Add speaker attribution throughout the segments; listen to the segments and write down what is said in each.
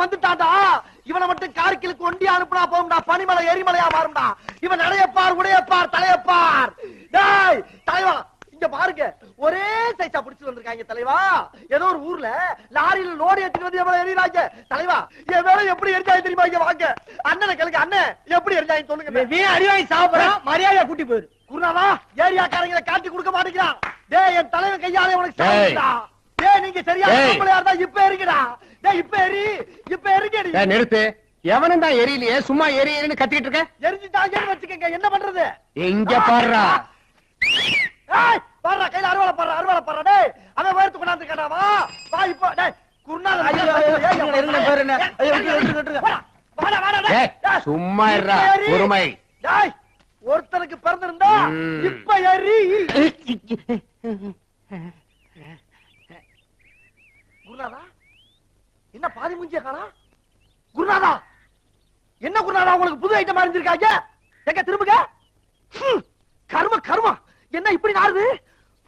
Speaker 1: வந்துட்டான்டா. இவனை மட்டும் கார்கிலுக்கு ஒண்டி அனுப்புனா போகும்டா, பனிமலை எரிமலையா மாறும்டா. இவன் நடையப்பார், உடையப்பார், தலையப்பார். டேய் தலைவா, இங்க பாருங்க, ஒரே சைஸா புடிச்சு வந்திருக்காங்க தலைவா. ஏதோ ஒரு ஊர்ல லாரியில லோடு ஏத்திட்டு வந்து எவ்வளவு எரியுறாங்க தலைவா. என் வேலை எப்படி எரிஞ்சாங்க தெரியுமா? இங்க வாங்க, அண்ணனை கேளுங்க. அண்ணன் எப்படி எரிஞ்சாங்க சொல்லுங்க.
Speaker 2: நீ அடிவாங்கி சாப்பிடுறான், மரியாதையா கூட்டி போயிரு.
Speaker 1: குருநாதா, ஏரியாக்காரங்களை காட்டி கொடுக்க மாட்டேங்கிறான். டேய், என் தலைவன் கையாலே உனக்கு சாப்பிடுடா. டேய், நீங்க சரியா இருந்தா இப்ப எரிங்கடா. டேய், இப்ப எரி, இப்ப எரிங்கடி.
Speaker 3: நிறுத்து. எவனும் தான் எரியலையே, சும்மா எரியன்னு கத்திட்டு இருக்க.
Speaker 1: எரிஞ்சுட்டாங்கன்னு வச்சுக்கங்க, என்ன பண்றது?
Speaker 3: எங்க பாடுறா.
Speaker 1: பாடுறா, கையில அறுவாலை பாடுறா, அறுவாலை பாடுறா. டேய், அவன் வேர்த்து கொண்டாந்து கேட்டாவா? வா இப்போ. டேய் குருநாதா,
Speaker 3: சும்மா இருடா, பொறுமை.
Speaker 1: டேய், ஒருத்தனுக்கு பிறந்திருந்தா இப்ப எரி. குருநாதா, என்ன பாதி மூஞ்சிய காணா? குருநாதா, என்ன குருநாதா உங்களுக்கு புது ஐட்டம் அறிஞ்சிருக்காங்க? எங்க திரும்புங்க. கர்ம கர்மா, என்ன இப்படி நாடுது?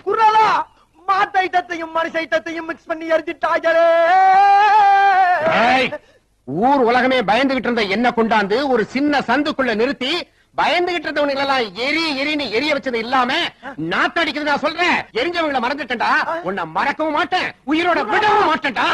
Speaker 1: குருநாதா, மாட்டு ஐட்டத்தையும் மனுஷ ஐட்டத்தையும் மிக்ஸ் பண்ணி எரிஞ்சிட்டாங்களே.
Speaker 3: ஊர் உலகமே பயந்துகிட்டு இருந்த என்ன கொண்டாந்து ஒரு சின்ன சந்துக்குள்ள நிறுத்தி பயந்துகிட்டு இருந்தவங்க எல்லாம் எரி எரின்னு எரிய வச்சது இல்லாம நாத்தடிக்கிறது நான் சொல்றேன். எரிஞ்சவங்களை மறந்துட்டேன்டா. உன்னை மறக்கவும் மாட்டேன், உயிரோட விடவும் மாட்டேன்டா.